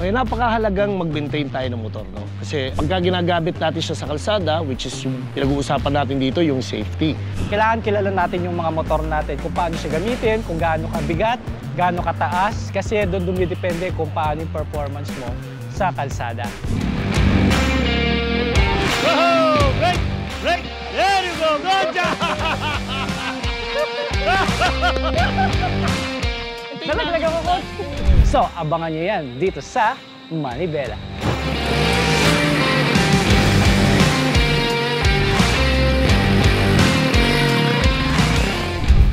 Okay, napakahalagang mag-maintain tayo ng motor, no? Kasi pagka ginagamit natin siya sa kalsada, which is yung pinag-uusapan natin dito, yung safety. Kailangan kilala natin yung mga motor natin, kung paano siya gamitin, kung gaano kabigat, gaano kataas, kasi doon dumidepende kung paano yung performance mo sa kalsada. Whoa! Break! Break! There you go! Good job! Nalaglag ako, Coach! So, abangan nyo yan dito sa Manibela.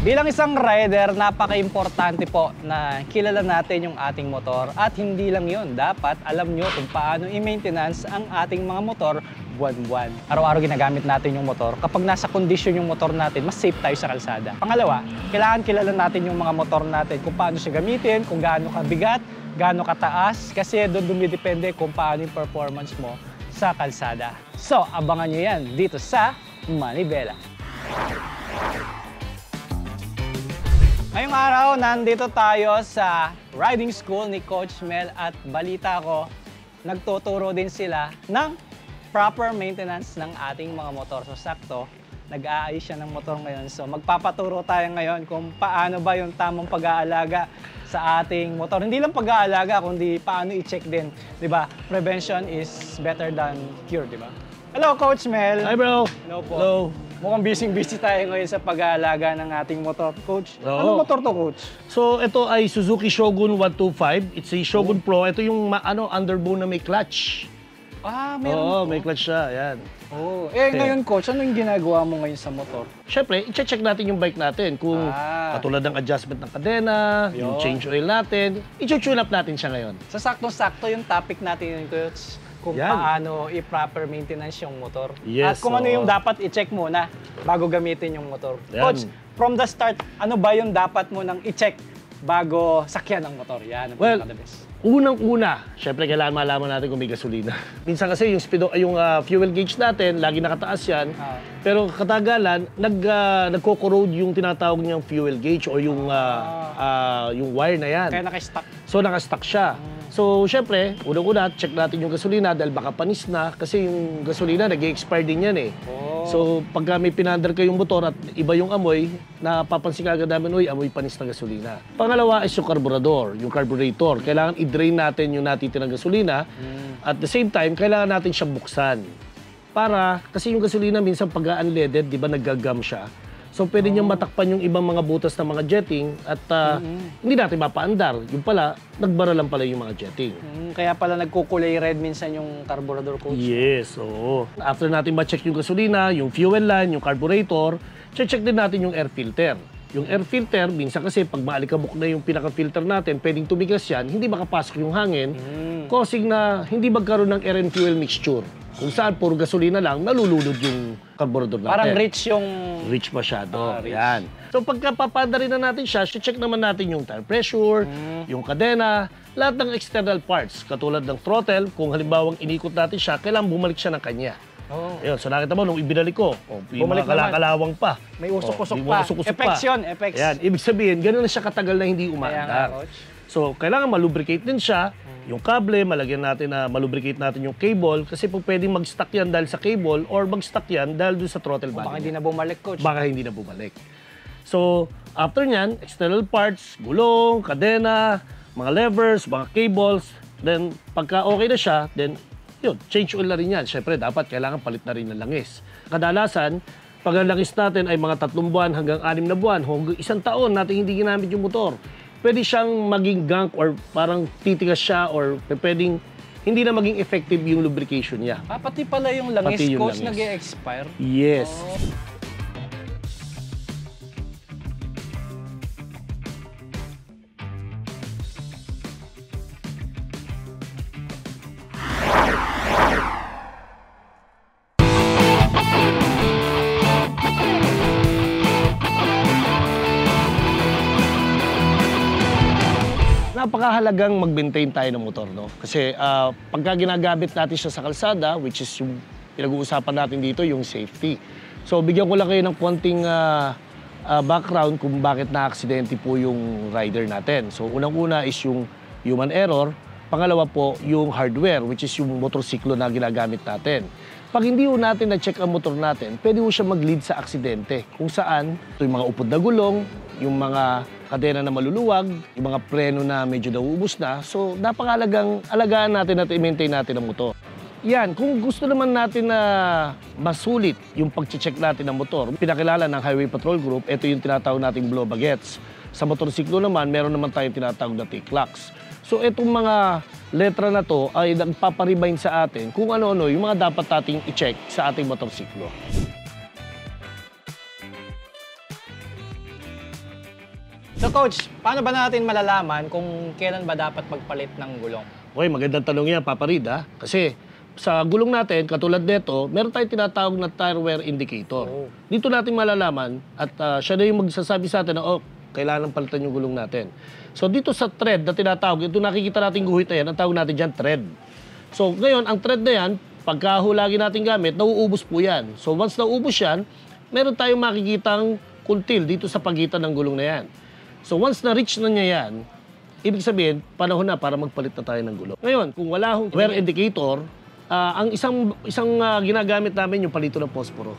Bilang isang rider, napaka-importante po na kilala natin yung ating motor. At hindi lang yun, dapat alam nyo kung paano i-maintenance ang ating mga motor buwan-buwan. Araw-araw ginagamit natin yung motor. Kapag nasa kondisyon yung motor natin, mas safe tayo sa kalsada. Pangalawa, kailangan kilala natin yung mga motor natin, kung paano siya gamitin, kung gaano kabigat, gaano kataas, kasi doon dumidepende kung paano yung performance mo sa kalsada. So, abangan nyo yan dito sa Manibela. Ngayong araw, nandito tayo sa riding school ni Coach Mel at balita ko, nagtuturo din sila ng proper maintenance ng ating mga motor. So sakto, nag-aayos siya ng motor ngayon. So magpapaturo tayo ngayon kung paano ba yung tamang pag-aalaga sa ating motor. Hindi lang pag-aalaga, kundi paano i-check din. Diba? Prevention is better than cure, diba? Hello, Coach Mel. Hi, bro. Hello po. Hello. Mukhang busy tayo ngayon sa pag-aalaga ng ating motor, Coach. Oo. Anong motor to, Coach? So, ito ay Suzuki Shogun 125. It's a Shogun Pro. Ito yung underbone na may clutch. Ah, meron Oo, to. may clutch siya. Yan. Oh. Ngayon, Coach, ano yung ginagawa mo ngayon sa motor? Siyempre, i-check natin yung bike natin. Kung katulad ng adjustment ng kadena, yung change oil natin, i-tune up natin siya ngayon. Sa saktong-sakto yung topic natin yun, Coach. Kung paano i-proper maintenance yung motor. Yes, at kung ano yung dapat i-check muna bago gamitin yung motor. Yan. Coach, from the start, ano ba yung dapat mo nang i-check bago sakyan ang motor? Yan ang pinaka-the-best. Unang-una, syempre kailangan malaman natin kung may gasolina. Minsan kasi yung fuel gauge natin, lagi nakataas yan. Pero katagalan, nagko-corrode yung tinatawag niyang fuel gauge o yung wire na yan. Kaya naka-stuck. So naka-stuck siya. So syempre, unang-una, check natin yung gasolina dahil baka panis na kasi yung gasolina nag-expire din yan eh. So pagka may pinandar kayong motor at iba yung amoy, napapansin ka agad namin, uy, amoy panis na gasolina. Pangalawa is yung carburetor, yung carburetor. Kailangan i-drain natin yung natitirang gasolina. At the same time, kailangan natin siyang buksan. Kasi yung gasolina minsan pag-unleaded, di ba nag-gum siya. So pwede niyang matakpan yung ibang mga butas ng mga jetting at hindi natin mapaandar. Yung pala, nagbara lang pala yung mga jetting. Kaya pala nagkukulay red minsan yung carburetor, Coach. Yes, oo. After natin ma-check yung gasolina, yung fuel line, yung carburetor, check din natin yung air filter. Yung air filter, minsan kasi pag maalikabok na yung pinaka-filter natin, pwedeng tumigas yan, hindi makapasok yung hangin, causing na hindi magkaroon ng air and fuel mixture. Kung saan, puro gasolina lang, nalulunod yung carburetor natin. Parang rich yung... Rich masyado. Yan. So pagka papandarin na natin siya, check naman natin yung tire pressure, yung kadena, lahat ng external parts, katulad ng throttle, kung halimbawang inikot natin siya, kailangan bumalik siya ng kanya. Ayun, so nakita mo, nung ibinalik ko, yung mga kalakalawang pa. May usok-usok pa. Effects yun, effects. Yan, ibig sabihin, gano'n na siya katagal na hindi umaandar. So, kailangan malubricate din siya. Yung kable, malubricate natin yung cable kasi po pwedeng mag-stuck yan dahil sa cable or mag-stuck yan dahil doon sa throttle body. Baka hindi na bumalik, Coach. Baka hindi na bumalik. So, after nyan, external parts, gulong, kadena, mga levers, mga cables, then pagka okay na siya, then yun, change oil na rin yan. Siyempre, dapat kailangan palit na rin ng langis. Kadalasan, pag ang langis natin ay mga 3 buwan hanggang 6 na buwan, hanggang 1 taon natin hindi ginamit yung motor, pwede siyang maging gunk or parang titigas siya or pwedeng hindi na maging effective yung lubrication niya. Pati pala yung langis, Coach, nag-e-expire? Yes. Napakahalagang mag-maintain tayo ng motor, no? Kasi pagka ginagamit natin siya sa kalsada, which is yung pinag-uusapan natin dito, yung safety. So, bigyan ko lang kayo ng konting background kung bakit na-aksidente po yung rider natin. So, unang-una is yung human error. Pangalawa po, yung hardware, which is yung motorsiklo na ginagamit natin. Pag hindi po natin na-check ang motor natin, pwede po siya mag-lead sa aksidente. Kung saan, ito yung mga upod na gulong, yung mga kadena na maluluwag, yung mga preno na medyo nauubos na. So, napakalagang alagaan natin at i-maintain natin ang motor. Yan, kung gusto naman natin na masulit yung pag-check natin ng motor, pinakilala ng Highway Patrol Group, ito yung tinatawag nating blow baguettes. Sa motorsiklo naman, meron naman tayong tinatawag na T-clocks. So, itong mga letra na to ay nagpaparemind sa atin kung ano-ano yung mga dapat nating i-check sa ating motorsiklo. So Coach, paano ba natin malalaman kung kailan ba dapat magpalit ng gulong? Okay, magandang tanong yan, Papa Reed, ha? Kasi sa gulong natin, katulad nito, meron tayong tinatawag na tire wear indicator. Dito natin malalaman at siya na yung magsasabi sa atin na, kailangan palitan yung gulong natin. So dito sa thread na tinatawag, ito nakikita natin guhit na yan, ang tawag natin dyan thread. So ngayon, ang thread na yan, pagkahulagi natin gamit, nauubos po yan. So once nauubos yan, meron tayong makikitang kuntil dito sa pagitan ng gulong na yan. So once na-reach na niya yan, ibig sabihin, panahon na para magpalit na tayo ng gulong. Ngayon, kung wala hong wear indicator, ang isang ginagamit namin yung palito ng posporo.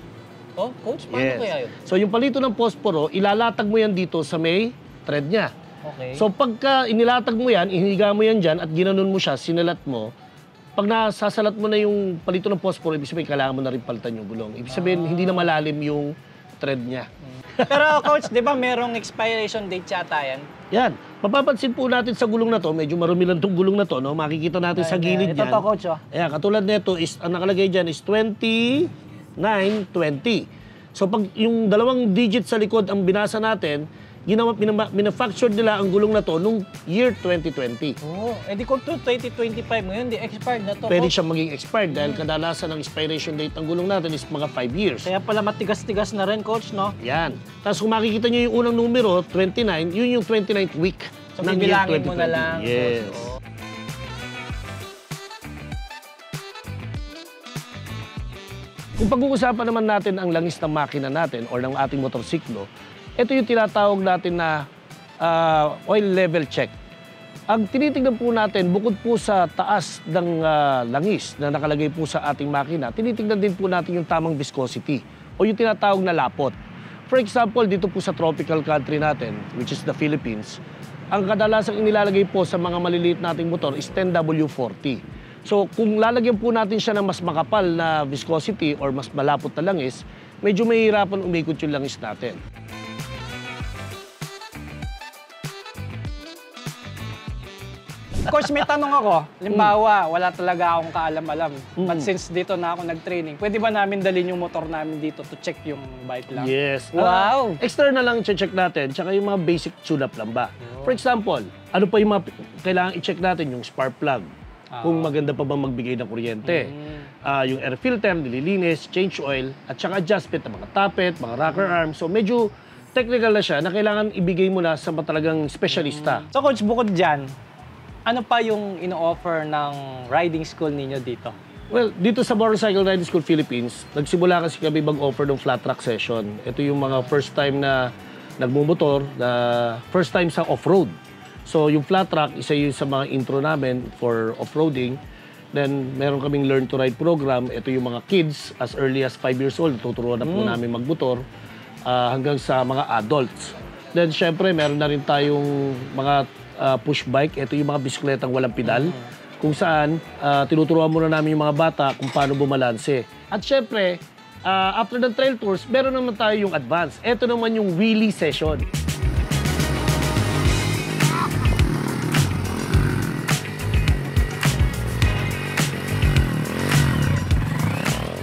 Oh, Coach, paano kaya yun? So yung palito ng posporo, ilalatag mo yan dito sa may thread niya. Okay. So pagka inilatag mo yan, inihiga mo yan dyan at ginanon mo siya, sinalat mo, pag nasasalat mo na yung palito ng posporo, ibig sabihin kailangan mo na rin palitan yung gulong. Ibig sabihin, hindi na malalim yung thread niya. Pero Coach, di ba merong expiration date yata yan? Yan. Mapapansin po natin sa gulong na to, medyo marumi lang itong gulong na to, no? Makikita natin sa gilid ito yan. to, Coach, oh. Ayan, katulad nito, ang nakalagay dyan is 2920. So pag yung dalawang digit sa likod ang binasa natin, minafactured nila ang gulong na to nung year 2020. Oh, edi kung 2025 ngayon, di expired na to. Pwede Coach. siyang maging expired dahil kadalasan ang expiration date ng gulong natin is mga 5 years. Kaya pala matigas-tigas na rin, Coach, no? Yan. Tapos kung makikita nyo yung unang numero, 29, yun yung 29th week So, ng year bibilangin 2020. mo na lang. Yes. Coach, oh. Kung pag-uusapan naman natin ang langis ng makina natin or ng ating motorsiklo, ito yung tinatawag natin na oil level check. Ang tinitingnan po natin, bukod po sa taas ng langis na nakalagay po sa ating makina, tinitingnan din po natin yung tamang viscosity o yung tinatawag na lapot. For example, dito po sa tropical country natin, which is the Philippines, ang kadalasang inilalagay po sa mga maliliit nating motor is 10W40. So kung lalagyan po natin siya ng mas makapal na viscosity or mas malapot na langis, medyo mahihirapan umikot yung langis natin. Coach, may tanong ako. Halimbawa, wala talaga akong kaalam-alam. But since dito na ako nag-training, pwede ba namin dalhin yung motor namin dito to check yung bike lang? Yes. Wow! External lang check natin, tsaka yung mga basic tune-up lang ba. For example, ano pa yung mga kailangan i-check natin? Yung spark plug. Kung maganda pa bang magbigay ng kuryente. Yung air filter, nililinis, change oil, at saka adjustment ng mga tappet, mga rocker arms. So medyo technical na siya na kailangan ibigay mo na sa talagang specialista. So Coach, bukod dyan, ano pa yung ino-offer ng riding school ninyo dito? Well, dito sa Motorcycle Riding School Philippines, nagsimula kasi kami mag-offer ng flat track session. Ito yung mga first time na nagmumotor, first time sa off-road. So yung flat track, isa yun sa mga intro namin for off-roading. Then meron kaming learn to ride program. Ito yung mga kids as early as 5 years old, tuturuan na po namin magmotor hanggang sa mga adults. Then syempre meron na rin tayong mga push bike. Ito yung mga bisikletang walang pedal. Kung saan tinuturuan muna namin yung mga bata kung paano bumalanse. At syempre, after the trail tours, meron naman tayo yung advance. Ito naman yung wheelie session.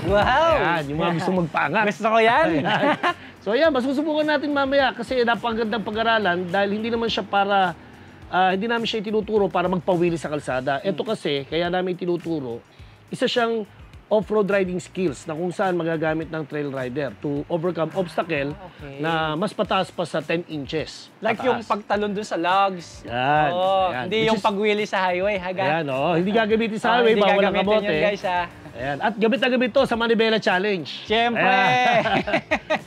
Wow! Ayan, yung mga gusto magpaangat. Gusto ko yan! Ayan. So ayan, masusubukan natin mamaya kasi napakagandang pag-aralan dahil hindi naman siya para, hindi namin siya itinuturo para magpawili sa kalsada. Ito kasi, kaya namin tinuturo, isa siyang off-road riding skills na kung saan magagamit ng trail rider to overcome obstacle na mas pataas pa sa 10 inches. Like pataas. yung pagtalon dun sa logs. Yan, Oo, yan. hindi Which yung is- pag-wheelie sa highway. Ayan, hindi gagamitin sa highway, Hindi bawal ang gagamitin kamote. yun, guys, ha? Ayan. At gamit na gamit to sa Manibela Challenge. Siyempre! Ayan.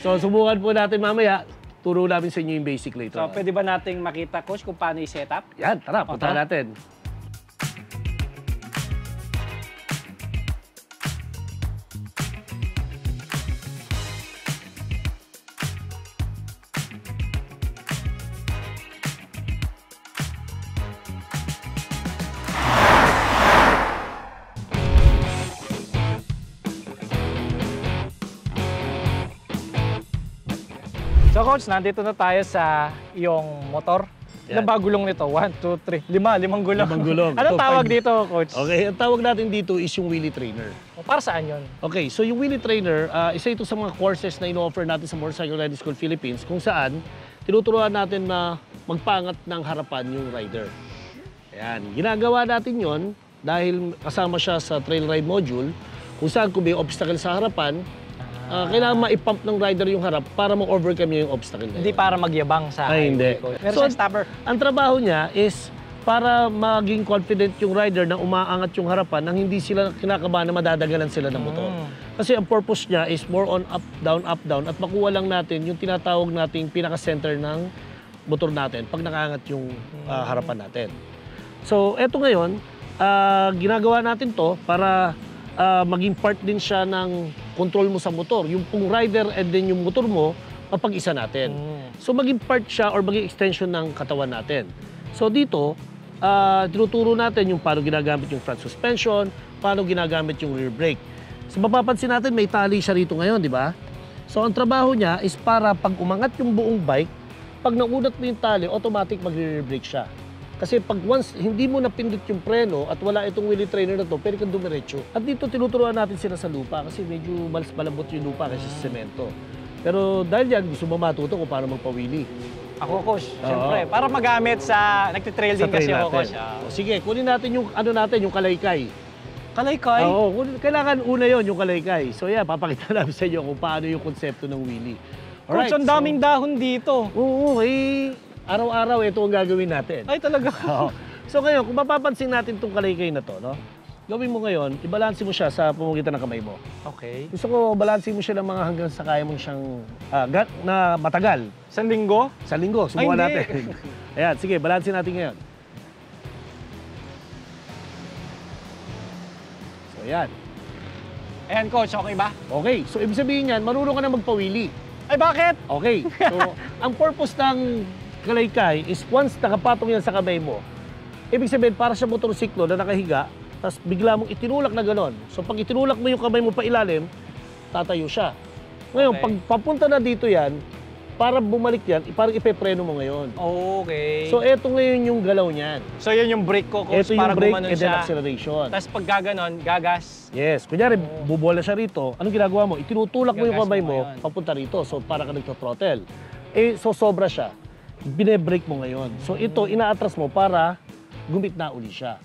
So, subukan po natin mamaya. Turo namin sa inyo yung basic later. So, pwede ba nating makita, Coach, kung paano i-setup? Yan, tara, punta Okay. natin. So coach, nandito na tayo sa iyong motor. Ilan ba gulong nito? 1, 2, 3, 5. 5 gulong. 5 gulong. Anong Ito, tawag 5. dito, coach? Okay, ang tawag natin dito is yung wheelie trainer. Para saan yun? Okay, so yung wheelie trainer, isa ito sa mga courses na ino-offer natin sa Motorcycle Riding School Philippines kung saan tinuturuan natin na magpangat ng harapan yung rider. Ayan, ginagawa natin yon dahil kasama siya sa trail ride module kung saan kung may obstacle sa harapan, kailangan ma-pump ng rider yung harap para ma-overcome niya yung obstacle na Hindi yun. para magyabang sa Ay, hindi. Pero So, sa stopper. Ang trabaho niya is para maging confident yung rider na umaangat yung harapan nang hindi sila kinakabahan na madadagalan sila ng motor. Kasi ang purpose niya is more on up, down, at makuha lang natin yung tinatawag nating pinaka-center ng motor natin pag nakaangat yung harapan natin. So, eto ngayon, ginagawa natin to para maging part din siya ng control mo sa motor. Yung pong rider and then yung motor mo, mapag-isa natin. So maging part siya or maging extension ng katawan natin. So dito, tinuturo natin yung paano ginagamit yung front suspension, paano ginagamit yung rear brake. So mapapansin natin may tali siya rito ngayon, di ba? So ang trabaho niya is para pag umangat yung buong bike, pag naunat mo yung tali, automatic mag-rear brake siya. Kasi pag once hindi mo napindot yung preno at wala itong wheelie trainer na to, pwede kang dumiretso. At dito tinuturuan natin sila sa lupa kasi medyo malambot yung lupa kasi sa semento. Pero dahil yan, gusto mo matuto kung paano magpa-wheelie. Ako, coach, siyempre. Para magamit sa, nagtitrail din kasi ako, coach. Sige, kunin natin yung, yung kalaykay. Kalaykay? Oo, kailangan una yon yung kalaykay. So yeah, papakita namin sa inyo kung paano yung konsepto ng wheelie. Coach, ang daming dahon dito. Oo, araw-araw ito ang gagawin natin. Ay, talaga. So ngayon, kung mapapansin natin itong kalaykay na to, no? Gawin mo ngayon, ibalansin mo siya sa pamamagitan ng kamay mo. Okay. Gusto ko balansin mo siya ng mga hanggang sa kaya mong siyang na matagal. 1 linggo? Sa linggo, subukan Ay, natin. Ayan, sige, balansin natin ngayon. So, ayan. Ayan, coach, okay ba? Okay, so ibig sabihin yan, marunong ka na magpawili. Ay, bakit? Okay, so ang purpose ng kalaykay is once nakapatong yan sa kamay mo, ibig sabihin para sa motorsiklo na nakahiga, tapos bigla mong itinulak na gano'n. So pag itinulak mo yung kamay mo pa ilalim, tatayo siya. Ngayon, Okay. pag papunta na dito yan, para bumalik yan, parang ipepreno mo ngayon. Okay. So eto ngayon yung galaw niyan. So, yun yung brake ko, coach, Ito yung para brake gumanon and then siya. acceleration. Tapos pag gaganon, gagas. Yes, kunyari bubola siya rito, anong ginagawa mo? Itinutulak mo yung Gagas kamay mo mo, ngayon. papunta rito. So para ka nagto-throttle. So sobra siya. Bine-brake mo ngayon. So ito, ina-atras mo para gumitna uli siya.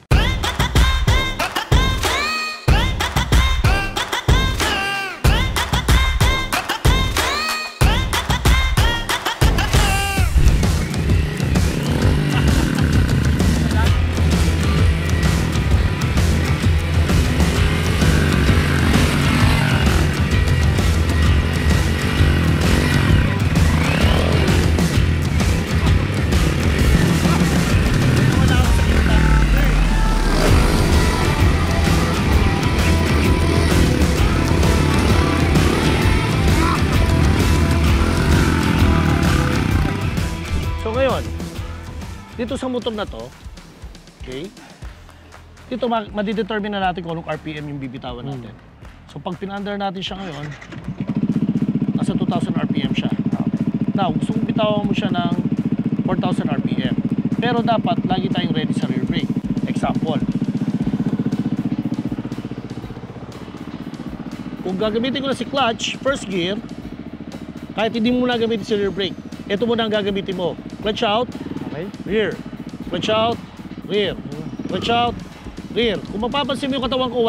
So ngayon, dito sa motor na to, okay, dito madidetermine na natin kung anong RPM yung bibitawan natin. So pag pinaandar natin siya ngayon, nasa 2,000 RPM siya. Now, gusto kong bitawan mo siya ng 4,000 RPM. Pero dapat lagi tayong ready sa rear brake. Example, kung gagamitin ko na si clutch, first gear, kahit hindi mo na gamitin si rear brake, ito muna ang gagamitin mo. Clutch out, Okay. rear. Clutch out, rear. Clutch out, rear. Kung mapapansin mo yung katawan ko,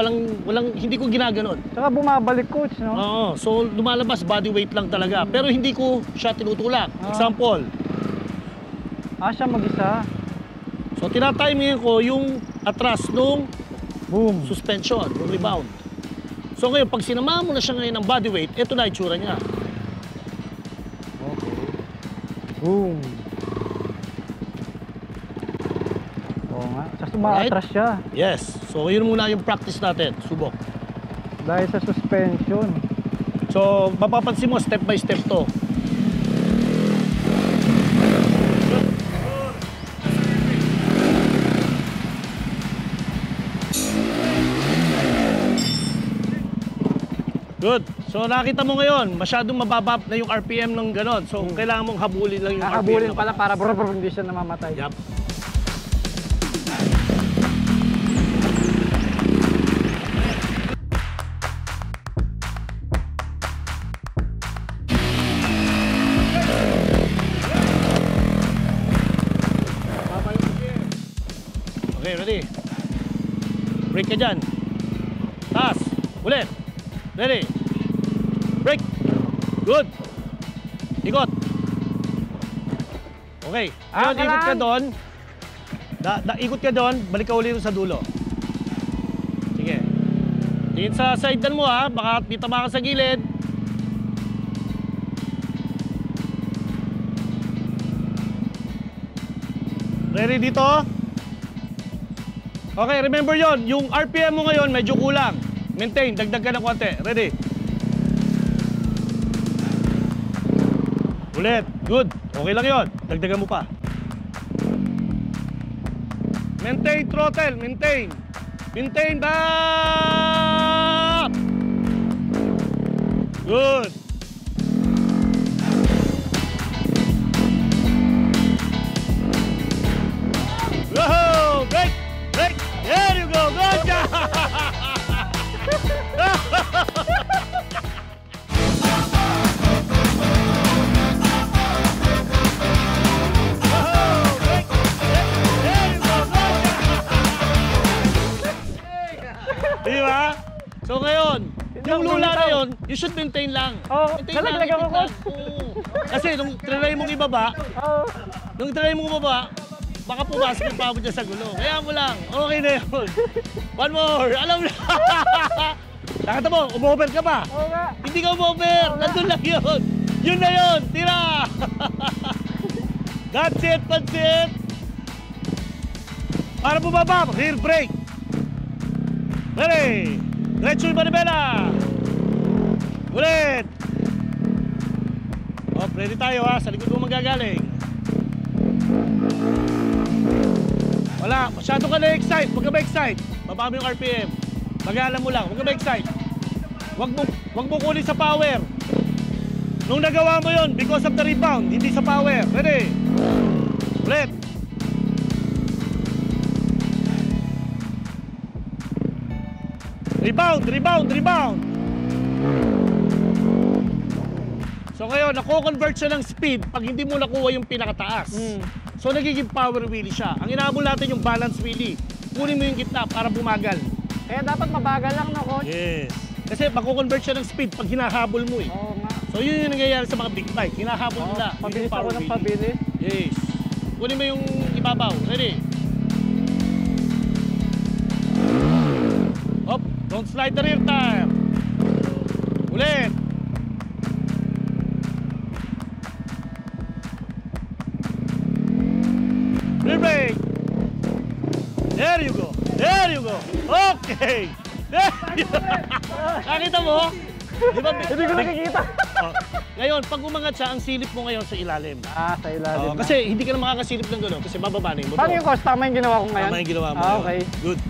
hindi ko ginaganon. Saka bumabalik, coach, no? Oo, so lumalabas body weight lang talaga. Pero hindi ko siya tinutulak. Example, Siya mag-isa. so tinatiming ko yung atras nung suspension, yung rebound. So ngayon, pag sinamahan mo na siya ngayon ng body weight, ito na itsura niya. Boom. Oo nga. Tapos umaatras siya. Yes. So yun muna yung practice natin. Subok. Dahil sa suspension. So mapapansin mo, step by step to. Good. So nakita mo ngayon, masyadong mababa na yung RPM ng ganon. So kailangan mong habulin lang yung Habulin RPM. pala para hindi siya namamatay. Yup. Okay, ready? Break ka dyan. Taas. Ulit. Ready? Break. Good. Ikot. Okay. Ngayon, ikot ka doon. Ikot ka doon. Balik ka ulit sa dulo. Sige. Tingin sa sidean mo ha. Baka titama ka sa gilid. Ready dito? Okay, remember yon. Yung RPM mo ngayon medyo kulang. Maintain, dagdag ka ng konti. Ready? Ulit. Good. Okay lang yon. Dagdagan mo pa. Maintain throttle. Maintain. Maintain back. Good. Whoa! Break! Break! There you go! Good job! Di ba? So ngayon, yung lula na yun, you should maintain lang. Oo, Maintain lang, nalaglag ako, maintain lang. Oo. Kasi nung trinay mong ibaba, baka pumasok yung pabo dyan sa gulo. Kaya mo lang, okay na yun. One more, alam na. Nakita mo, umover ka pa. Oo nga. Hindi ka umover, nandun lang yun. Yun na yun, tira. That's it, pansit. Para bumaba, rear brake. Ready? Diretso yung manibela. Ulit. Oh, ready tayo ha. Sa likod mo manggagaling. Wala. Masyado ka na-excite. Huwag ka ma-excite. Baba mo yung RPM. Magalan mo lang. Huwag ka ma-excite. Huwag mo kunin sa power. Nung nagawa mo yon because of the rebound, hindi sa power. Ready? Ulit. Rebound, rebound, rebound. So ngayon, nako-convert siya ng speed pag hindi mo nakuha yung pinakataas. So nagiging power wheelie siya. Ang inaabol natin yung balance wheelie. Kunin mo yung gitna para bumagal. Kaya dapat mabagal lang, no, coach? Yes. Kasi mako-convert siya ng speed pag hinahabol mo eh. Oo nga. So yun yung nangyayari sa mga big bike. Hinahabol nila. Yun Pabilis yung power ako ng wheelie. pabilis. Yes. Kunin mo yung ibabaw. Ready? Hop. Don't slide the rear tire. Ulit. Rear brake. There you go. There you go. Okay. There you go. Nakita mo? Di ba? Hindi ko nakikita. Oh. Ngayon, pag umangat siya, ang silip mo ngayon sa ilalim. Sa ilalim. Kasi hindi ka na makakasilip ng gano'n kasi bababa na yung motor. Paano yung coach? Tama yung ginawa ko ngayon? Tama yung ginawa mo. Okay. Good.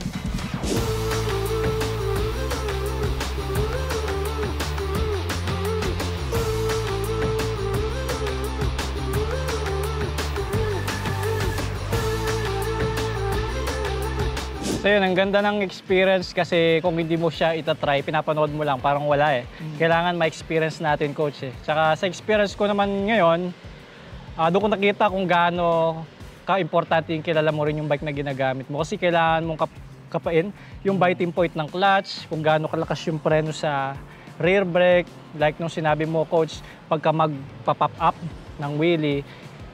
So yun, ang ganda ng experience kasi kung hindi mo siya itatry, pinapanood mo lang, parang wala eh. Kailangan ma-experience natin, coach eh. Tsaka sa experience ko naman ngayon, doon ko nakita kung gaano ka-importante yung kilala mo rin yung bike na ginagamit mo. Kasi kailangan mong kapain yung biting point ng clutch, kung gaano kalakas yung preno sa rear brake. Like nung sinabi mo, coach, pagka magpa-pop up ng wheelie,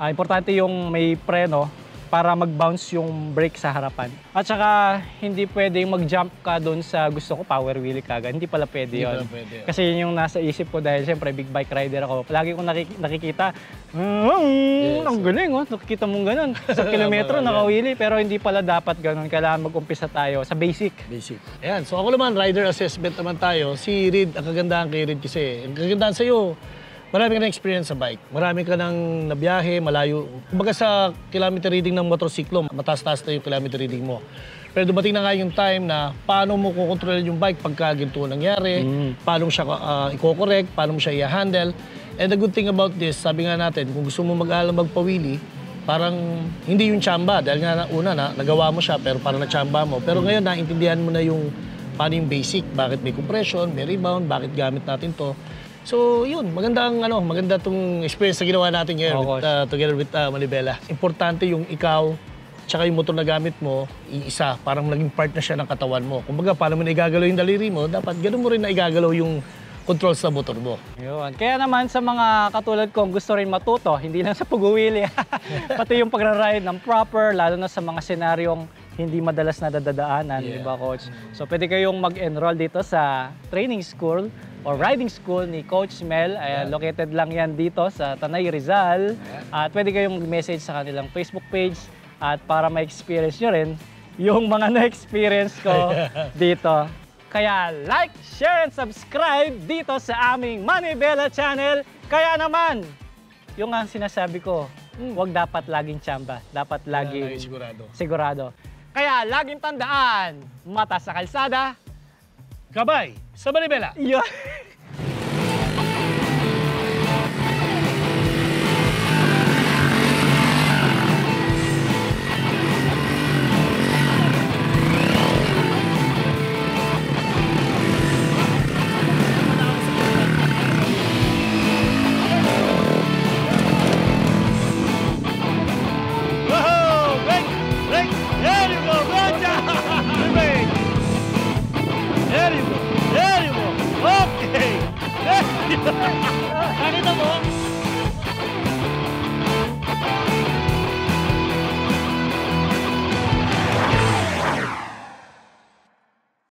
importante yung may preno para mag-bounce yung brake sa harapan. At saka, hindi pwedeng mag-jump ka doon sa gusto ko, power wheelie kagad. Hindi pala pwede yun. Kasi yun yung nasa isip ko dahil siyempre big bike rider ako. Lagi kong nakikita, ang galing, oh. Nakikita mong ganun. Sa kilometro, naka-wheelie. Pero hindi pala dapat ganun. Kailangan mag-umpisa tayo sa basic. Basic. Ayan, so ako naman, rider assessment naman tayo. Si Reed, ang kagandahan kay Reed kasi, ang kagandahan sa'yo, marami ka na experience sa bike. Marami ka nang nabiyahe, malayo. Kumbaga sa kilometer reading ng motorsiklo, mataas-taas na yung kilometer reading mo. Pero dumating na nga yung time na paano mo kukontrol yung bike pagka ganito nangyari, paano mo siya i-correct, paano mo siya i-handle. And the good thing about this, sabi nga natin, kung gusto mo mag-aalam magpawili, parang hindi yung tsamba. Dahil nga nagawa mo siya pero parang na-tsamba mo. Pero ngayon, naintindihan mo na yung paano yung basic, bakit may compression, may rebound, bakit gamit natin to. So, yun, maganda tong experience na ginawa natin ngayon together with Manibela. Importante yung ikaw, tsaka yung motor na gamit mo, iisa, parang naging part na siya ng katawan mo. Kumbaga, paano mo na igagalaw yung daliri mo, dapat ganoon mo rin na igagalaw yung control sa motor mo. Yun. Kaya naman sa mga katulad kong gusto rin matuto, hindi lang sa pag-uwili, pati yung pagra-ride ng proper, lalo na sa mga senaryong hindi madalas nadadaanan, di ba, Coach? So, pwede kayong mag-enroll dito sa training school or riding school ni Coach Mel. Located lang yan dito sa Tanay, Rizal. At pwede kayong mag-message sa kanilang Facebook page at para ma-experience nyo rin yung mga na-experience ko dito. Kaya like, share, and subscribe dito sa aming Manibela channel. Kaya naman, yung ang sinasabi ko, huwag dapat laging tsamba. Dapat laging sigurado. Kaya laging tandaan, mata sa kalsada, Gabay sa Manibela! yun. Whoa! Break! Break! There you go! Good job! Break! There you go! There you go! Okay! There you go!